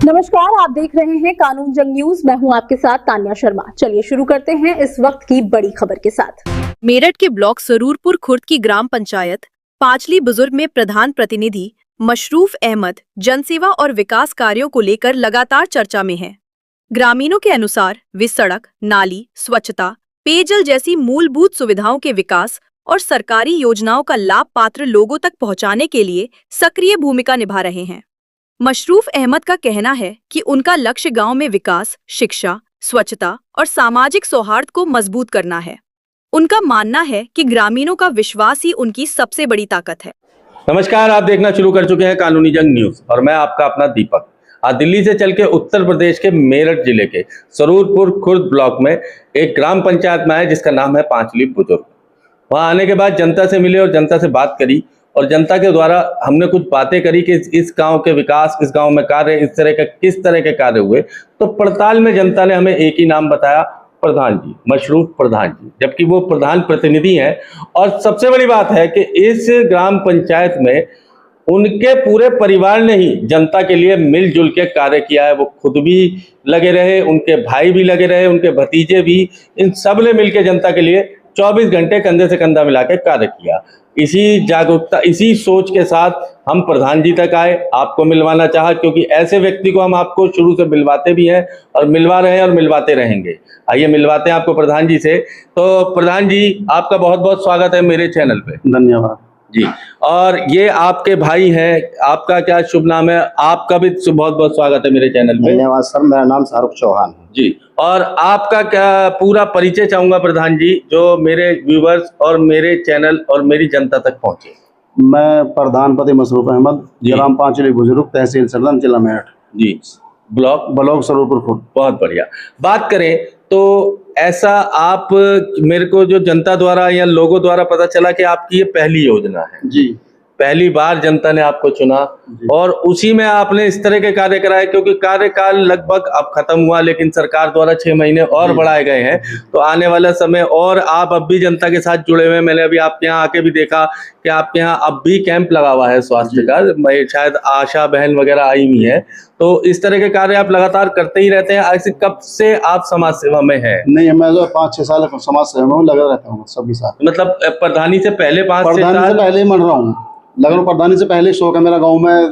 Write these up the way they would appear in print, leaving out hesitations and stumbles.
नमस्कार, आप देख रहे हैं कानून जंग न्यूज। मैं हूं आपके साथ तान्या शर्मा। चलिए शुरू करते हैं इस वक्त की बड़ी खबर के साथ। मेरठ के ब्लॉक सरूरपुर खुर्द की ग्राम पंचायत पांचली बुजुर्ग में प्रधान प्रतिनिधि मशरूफ अहमद जनसेवा और विकास कार्यों को लेकर लगातार चर्चा में है। ग्रामीणों के अनुसार वे सड़क, नाली, स्वच्छता, पेयजल जैसी मूलभूत सुविधाओं के विकास और सरकारी योजनाओं का लाभ पात्र लोगों तक पहुंचाने के लिए सक्रिय भूमिका निभा रहे हैं। मशरूफ अहमद का कहना है कि उनका लक्ष्य गांव में विकास, शिक्षा, स्वच्छता और सामाजिक सौहार्द को मजबूत करना है। उनका मानना है कि ग्रामीणों का विश्वास ही उनकी सबसे बड़ी ताकत है। नमस्कार, आप देखना शुरू कर चुके हैं कानूनी जंग न्यूज और मैं आपका अपना दीपक। आज दिल्ली से चल के उत्तर प्रदेश के मेरठ जिले के सरूरपुर खुर्द ब्लॉक में एक ग्राम पंचायत में आए जिसका नाम है पांचली बुजुर्ग। वहां आने के बाद जनता से मिले और जनता से बात करी और जनता के द्वारा हमने कुछ बातें करी कि इस गांव के विकास, इस गांव में कार्य, इस तरह के किस तरह के कार्य हुए। तो पड़ताल में जनता ने हमें एक ही नाम बताया, प्रधान जी, मशरूफ प्रधान जी, जबकि वो प्रधान प्रतिनिधि हैं। और सबसे बड़ी बात है कि इस ग्राम पंचायत में उनके पूरे परिवार ने ही जनता के लिए मिलजुल के कार्य किया है। वो खुद भी लगे रहे, उनके भाई भी लगे रहे, उनके भतीजे भी, इन सब ने मिलकर जनता के लिए 24 घंटे कंधे से कंधा मिला के कार्य किया। इसी जागरूकता, इसी सोच के साथ हम प्रधान जी तक आए, आपको मिलवाना चाहा, क्योंकि ऐसे व्यक्ति को हम आपको शुरू से मिलवाते भी हैं और मिलवा रहे हैं और मिलवाते रहेंगे। आइए मिलवाते हैं आपको प्रधान जी से। तो प्रधान जी, आपका बहुत बहुत स्वागत है मेरे चैनल पे। धन्यवाद जी। और ये आपके भाई हैं, आपका क्या शुभ नाम है? आपका भी बहुत बहुत स्वागत है मेरे चैनल पे। धन्यवाद सर, मेरा नाम शाहरुख चौहान है जी। और आपका क्या पूरा परिचय चाहूंगा प्रधान जी, जो मेरे व्यूवर्स और मेरे चैनल और मेरी जनता तक पहुंचे। मैं प्रधानपति मशरूफ अहमद, ग्राम पांचली बुजुर्ग, तहसील सरदन, जिला मेरठ जी, ब्लॉक सरूरपुर खुर्द। बहुत बढ़िया। बात करें तो ऐसा आप, मेरे को जो जनता द्वारा या लोगों द्वारा पता चला कि आपकी ये पहली योजना है जी, पहली बार जनता ने आपको चुना और उसी में आपने इस तरह के कार्य कराए, क्योंकि कार्यकाल लगभग अब खत्म हुआ लेकिन सरकार द्वारा 6 महीने और बढ़ाए गए हैं। तो आने वाला समय, और आप अब भी जनता के साथ जुड़े हुए हैं। मैंने अभी आपके यहाँ आके भी देखा कि आपके यहाँ अब भी कैंप लगा हुआ है स्वास्थ्य का, शायद आशा बहन वगैरह आई हुई है। तो इस तरह के कार्य आप लगातार करते ही रहते हैं। ऐसे कब से आप समाज सेवा में हैं? नहीं, मैं जो 5-6 साल समाज सेवा में लगा रहता हूँ सबके साथ। मतलब प्रधानी से पहले 5-6 प्रधानी से पहले ही मन रहा हूँ, लगन प्रधानी से पहले शौक है मेरा गाँव में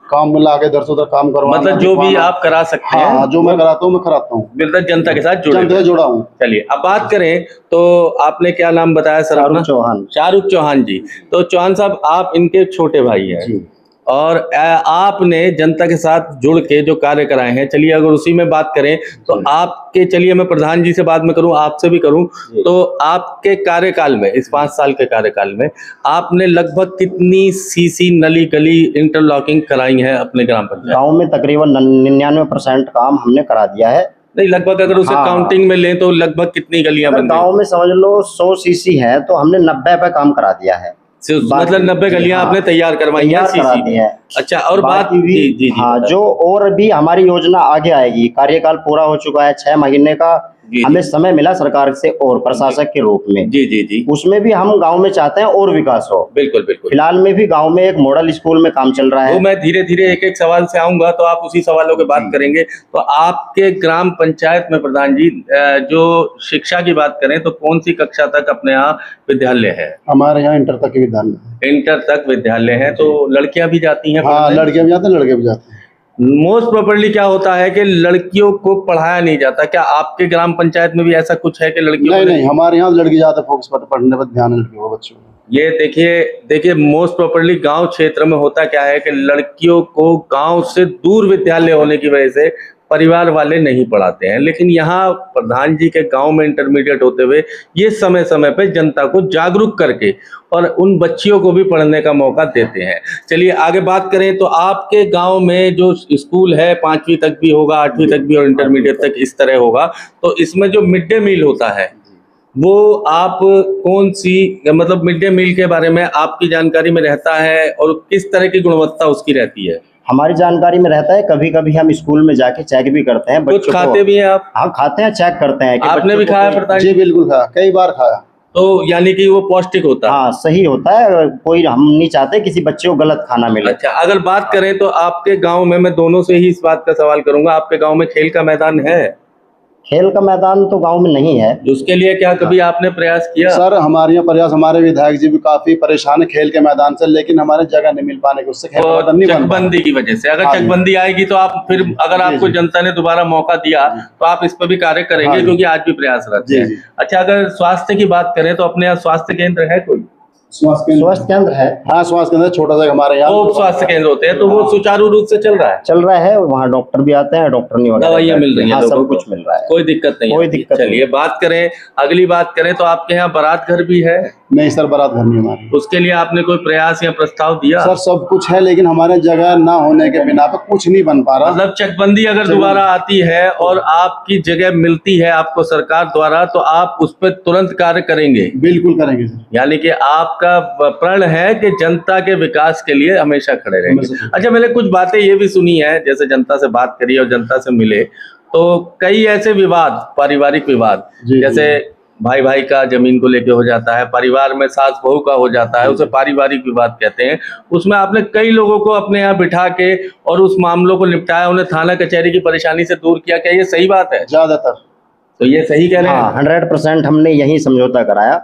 काम में लाके इधर से उधर काम करवाना। मतलब जो भी आप करा सकते हैं। हाँ, जो मैं कराता हूँ मैं कराता हूँ, मतलब जनता के साथ जुड़ा हूँ। चलिए अब बात करें तो आपने क्या नाम बताया सर? शाहरुख चौहान। शाहरुख चौहान जी। तो चौहान साहब, आप इनके छोटे भाई हैं और आपने जनता के साथ जुड़ के जो कार्य कराए हैं, चलिए अगर उसी में बात करें तो आपके, चलिए मैं प्रधान जी से बाद में करूं, आपसे भी करूं, तो आपके कार्यकाल में, इस 5 साल के कार्यकाल में आपने लगभग कितनी सीसी, नली, गली, इंटरलॉकिंग कराई है अपने ग्राम पंचायत? गाँव में तकरीबन 99% काम हमने करा दिया है। नहीं, लगभग अगर उसे काउंटिंग में लें तो लगभग कितनी गलियां बन गई? गाँव में समझ लो 100 सीसी है तो हमने 90 पे काम करा दिया है। मतलब 90 गलियां आपने तैयार करवाई हैं सीसी है। अच्छा, और बात जी, हाँ, जो और भी हमारी योजना आगे आएगी। कार्यकाल पूरा हो चुका है, 6 महीने का हमें समय मिला सरकार से और प्रशासक के रूप में। जी, उसमें भी हम गांव में चाहते हैं और विकास हो। बिल्कुल। फिलहाल में भी गांव में एक मॉडल स्कूल में काम चल रहा है। तो मैं धीरे धीरे एक एक सवाल से आऊंगा तो आप उसी सवालों की बात करेंगे। तो आपके ग्राम पंचायत में प्रधान जी, जो शिक्षा की बात करें तो कौन सी कक्षा तक अपने यहाँ विद्यालय है? हमारे यहाँ इंटर तक विद्यालय, इंटर तक विद्यालय है। तो लड़कियां भी जाती हैं? हाँ, लड़कियां भी जाती हैं, लड़के भी जाते हैं। मोस्ट प्रोबेबली क्या होता है कि लड़कियों को पढ़ाया नहीं जाता। क्या आपके ग्राम पंचायत में भी ऐसा कुछ है कि लड़कियों? नहीं, हमारे यहाँ लड़की ज्यादा फोकस पर पढ़ने पर ध्यान है, लड़कियों को, बच्चों को। ये देखिए मोस्ट प्रोबेबली गांव क्षेत्र में होता क्या है कि लड़कियों को गांव से दूर विद्यालय होने की वजह से परिवार वाले नहीं पढ़ाते हैं। लेकिन यहाँ प्रधान जी के गांव में इंटरमीडिएट होते हुए ये समय समय पे जनता को जागरूक करके और उन बच्चियों को भी पढ़ने का मौका देते हैं। चलिए आगे बात करें तो आपके गांव में जो स्कूल है 5वीं तक भी होगा, 8वीं तक भी और इंटरमीडिएट तक इस तरह होगा। तो इसमें जो मिड डे मील होता है वो आप कौन सी, मतलब मिड डे मील के बारे में आपकी जानकारी में रहता है और किस तरह की गुणवत्ता उसकी रहती है? हमारी जानकारी में रहता है। कभी कभी हम स्कूल में जाके चेक भी करते हैं। कुछ खाते भी हैं आप? हाँ, खाते हैं, चेक करते हैं कि आपने भी खाया प्रधान? जी बिल्कुल खाया, कई बार खाया। तो यानी कि वो पौष्टिक होता है। हाँ, सही होता है। कोई हम नहीं चाहते किसी बच्चे को गलत खाना मिले। अच्छा, अगर बात करें तो आपके गांव में, मैं दोनों से ही इस बात का सवाल करूंगा, आपके गांव में खेल का मैदान है? खेल का मैदान तो गांव में नहीं है। उसके लिए क्या कभी आपने प्रयास किया? सर हमारे यहाँ प्रयास, हमारे विधायक जी भी काफी परेशान है खेल के मैदान से, लेकिन हमारे जगह नहीं मिल पाने की, उससे खेल का मैदान नहीं बन पा रहा। चकबंदी की वजह से, अगर हाँ जी। चकबंदी आएगी तो आप फिर, अगर आपको जनता ने दोबारा मौका दिया तो आप इस पर भी कार्य हाँ करेंगे, जी। क्योंकि आज भी प्रयासरत जी, है। जी। अच्छा, अगर स्वास्थ्य की बात करें तो अपने यहाँ स्वास्थ्य केंद्र है कोई? स्वास्थ्य केंद्र है। हाँ, स्वास्थ्य केंद्र छोटा सा हमारे यहाँ वो स्वास्थ्य केंद्र होते हैं, तो वो सुचारू रूप से चल रहा है? चल रहा है, वहाँ डॉक्टर भी आते हैं, डॉक्टर नहीं वगैरह, दवाइयाँ मिल रही हैं, हाँ, लोगों सब को? कुछ मिल रहा है, कोई दिक्कत नहीं, कोई दिक्कत नहीं। चलिए बात करें, अगली बात करें तो आपके यहाँ बारात घर भी है? नहीं सर, बारात घर नहीं हमारे। उसके लिए आपने कोई प्रयास या प्रस्ताव दिया? सर सब कुछ है, लेकिन हमारे जगह ना होने के बिना पर कुछ नहीं बन पा रहा। मतलब चकबंदी अगर दोबारा आती है और आपकी जगह मिलती है आपको सरकार द्वारा, तो आप उस पर तुरंत कार्य करेंगे? बिल्कुल करेंगे सर। यानी कि आपका प्रण है कि जनता के विकास के लिए हमेशा खड़े रहेंगे। अच्छा, मैंने कुछ बातें ये भी सुनी है, जैसे जनता से बात करी और जनता से मिले तो कई ऐसे विवाद, पारिवारिक विवाद, जैसे भाई भाई का जमीन को लेके हो जाता है, परिवार में सास बहू का हो जाता है, उसे पारिवारिक विवाद कहते हैं। उसमें आपने कई लोगों को अपने यहाँ बिठा के और उस मामलों को निपटाया, उन्हें थाना कचहरी की परेशानी से दूर किया। क्या ये सही बात है? ज्यादातर तो ये सही कह रहे हैं? हाँ, 100% हमने यही समझौता कराया।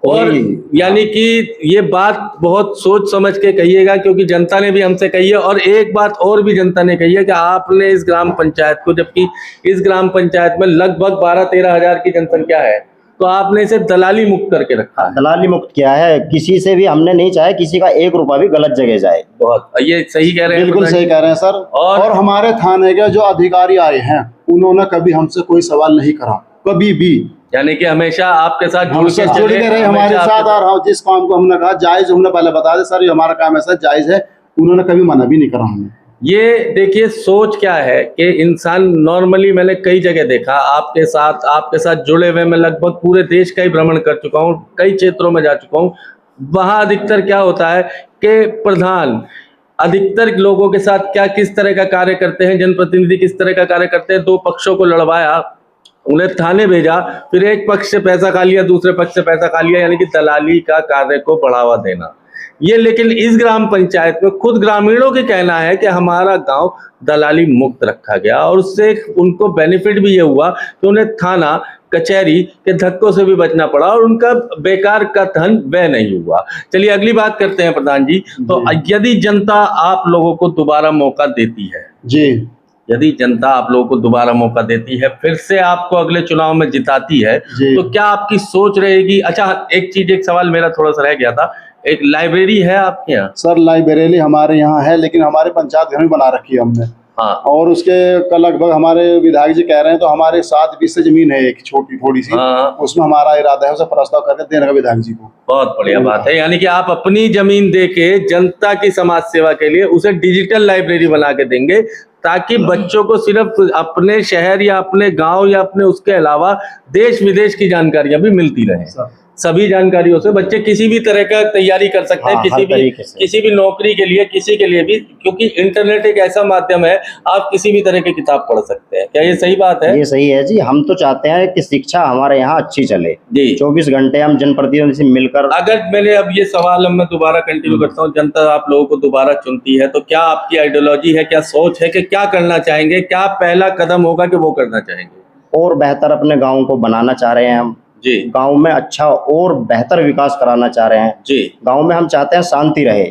और यानी कि ये बात बहुत सोच समझ के कहिएगा, क्योंकि जनता ने भी हमसे कही है। और एक बात और भी जनता ने कही है कि आपने इस ग्राम पंचायत को, जबकि इस ग्राम पंचायत में लगभग 12-13 हजार की जनसंख्या है, तो आपने इसे दलाली मुक्त करके रखा है। दलाली मुक्त किया है, किसी से भी हमने नहीं चाहे किसी का 1 रुपया भी गलत जगह जाए। बहुत, ये सही कह रहे हैं? बिल्कुल सही कह रहे हैं सर। और हमारे थाने के जो अधिकारी आए हैं, उन्होंने कभी हमसे कोई सवाल नहीं करा, कभी भी। यानी कि हमेशा आपके साथ जुड़ के रहे हमारे साथ। और हम जिस काम को हमने कहा जायज, हमने पहले बता दें सर ये हमारा काम ऐसा जायज है, उन्होंने कभी मना भी नहीं करा हमें। ये देखिए सोच क्या है कि इंसान नॉर्मली, मैंने कई जगह देखा आपके साथ जुड़े हुए, मैं लगभग पूरे देश का ही भ्रमण कर चुका हूँ, कई क्षेत्रों में जा चुका हूँ। वहाँ अधिकतर क्या होता है कि प्रधान अधिकतर लोगों के साथ क्या किस तरह का कार्य करते हैं, जनप्रतिनिधि किस तरह का कार्य करते हैं, दो पक्षों को लड़वाया, उन्हें थाने भेजा, फिर एक पक्ष से पैसा खा लिया, दूसरे पक्ष से पैसा खा लिया, यानी कि दलाली का कार्य को बढ़ावा देना ये। लेकिन इस ग्राम पंचायत में खुद ग्रामीणों के कहना है कि हमारा गांव दलाली मुक्त रखा गया, और उससे उनको बेनिफिट भी ये हुआ कि उन्हें थाना कचहरी के धक्कों से भी बचना पड़ा और उनका बेकार का धन व्यय नहीं हुआ। चलिए अगली बात करते हैं प्रधान जी। तो यदि जनता आप लोगों को दोबारा मौका देती है जी, यदि जनता आप लोगों को दोबारा मौका देती है, फिर से आपको अगले चुनाव में जिताती है, तो क्या आपकी सोच रहेगी? अच्छा, एक सवाल मेरा थोड़ा सा रह गया था, एक लाइब्रेरी है आपके यहाँ? सर लाइब्रेरी हमारे यहाँ है, लेकिन हमारे पंचायत घर में बना रखी है हमने। हाँ। और उसके लगभग हमारे विधायक जी कह रहे हैं, तो हमारे 7 बीस जमीन है, एक छोटी थोड़ी सी। हाँ। उसमें हमारा इरादा है उसे प्रस्ताव करके देने का विधायक जी को। बहुत बढ़िया बात है, यानी कि आप अपनी जमीन देके जनता की समाज सेवा के लिए उसे डिजिटल लाइब्रेरी बना के देंगे, ताकि बच्चों को सिर्फ अपने शहर या अपने गांव या अपने उसके अलावा देश विदेश की जानकारियां भी मिलती रहे। सभी जानकारियों से बच्चे किसी भी तरह का तैयारी कर सकते हैं, किसी भी नौकरी के लिए, किसी के लिए भी, क्योंकि इंटरनेट एक ऐसा माध्यम है, आप किसी भी तरह की किताब पढ़ सकते हैं। क्या ये सही बात है? ये सही है जी। हम तो चाहते हैं कि शिक्षा हमारे यहाँ अच्छी चले जी। 24 घंटे हम जनप्रतिनिधि से मिलकर। अगर मैंने अब ये सवाल मैं दोबारा कंटिन्यू करता हूँ, जनता आप लोगों को दोबारा चुनती है, तो क्या आपकी आइडियोलॉजी है, क्या सोच है कि क्या करना चाहेंगे, क्या पहला कदम होगा कि वो करना चाहेंगे? और बेहतर अपने गाँव को बनाना चाह रहे हैं हम जी। गांव में अच्छा और बेहतर विकास कराना चाह रहे हैं जी। गांव में हम चाहते हैं शांति रहे।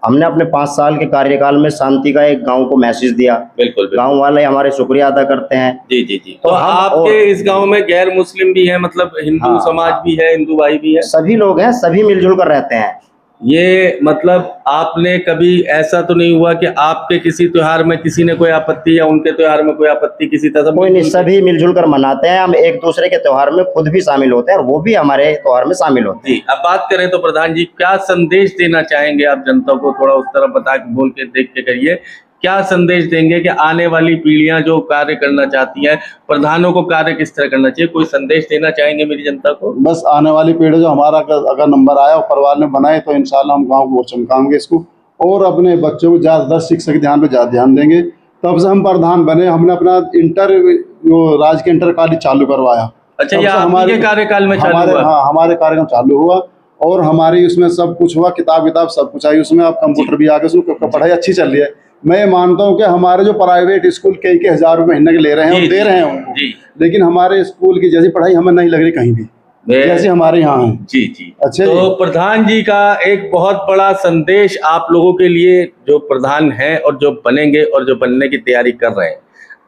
हमने अपने 5 साल के कार्यकाल में शांति का एक गांव को मैसेज दिया। बिल्कुल। गांव वाले हमारे शुक्रिया अदा करते हैं। जी जी जी। तो आपके इस गांव में गैर मुस्लिम भी है, मतलब हिंदू समाज भी है, हिंदू भाई भी है? सभी लोग हैं, सभी मिलजुल कर रहते हैं। ये मतलब आपने कभी ऐसा तो नहीं हुआ कि आपके किसी त्योहार में किसी ने कोई आपत्ति या उनके त्योहार में कोई आपत्ति, किसी तरह? कोई नहीं, सभी मिलजुल कर मनाते हैं। हम एक दूसरे के त्योहार में खुद भी शामिल होते हैं और वो भी हमारे त्योहार में शामिल होते हैं। जी। अब बात करें तो प्रधान जी, क्या संदेश देना चाहेंगे आप जनता को? थोड़ा उस तरह बता के, बोल के, देख के करिए। क्या संदेश देंगे कि आने वाली पीढ़ियां जो कार्य करना चाहती हैं, प्रधानों को कार्य किस तरह करना चाहिए? कोई संदेश देना चाहेंगे मेरी जनता को? बस आने वाली पीढ़ी जो हमारा अगर नंबर आया और परिवार ने बनाए, तो इंशाल्लाह हम गांव को चमकाएंगे इसको, और अपने बच्चों को ज्यादा शिक्षा के ध्यान पे ज्यादा ध्यान देंगे। तब से हम प्रधान बने, हमने अपना इंटर जो राजकीय इंटर कॉलेज चालू करवाया, अच्छा, तब ये से आपके कार्यकाल में चालू हमारे हुआ? हाँ हमारे कार्यक्रम चालू हुआ और हमारी उसमें सब कुछ हुआ, किताब सब कुछ आई उसमें। अब कंप्यूटर भी आ गए, उसमें पढ़ाई अच्छी चल रही है। मैं ये मानता हूँ कि हमारे जो प्राइवेट स्कूल कई हज़ार रुपए महीने के ले रहे हैं और दे रहे हैं उनको, लेकिन हमारे स्कूल की जैसी पढ़ाई हमें नहीं लग रही कहीं भी जैसे हमारे यहाँ है। जी जी। अच्छा, तो प्रधान जी का एक बहुत बड़ा संदेश आप लोगों के लिए, जो प्रधान हैं और जो बनेंगे और जो बनने की तैयारी कर रहे हैं,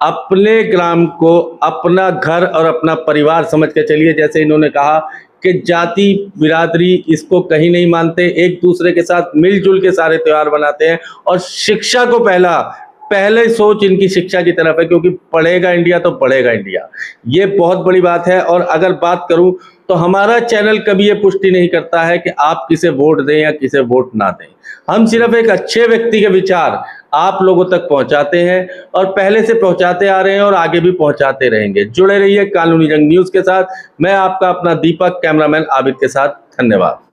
अपने ग्राम को अपना घर और अपना परिवार समझ के चलिए। जैसे इन्होंने कहा कि जाति बिरादरी इसको कहीं नहीं मानते, एक दूसरे के साथ मिलजुल के सारे त्यौहार बनाते हैं और शिक्षा को पहले सोच इनकी शिक्षा की तरफ है, क्योंकि पढ़ेगा इंडिया तो बढ़ेगा इंडिया। ये बहुत बड़ी बात है। और अगर बात करूं तो हमारा चैनल कभी ये पुष्टि नहीं करता है कि आप किसे वोट दें या किसे वोट ना दें। हम सिर्फ एक अच्छे व्यक्ति के विचार आप लोगों तक पहुंचाते हैं और पहले से पहुंचाते आ रहे हैं और आगे भी पहुंचाते रहेंगे। जुड़े रहिए कानूनी जंग न्यूज के साथ। मैं आपका अपना दीपक, कैमरामैन आबिद के साथ। धन्यवाद।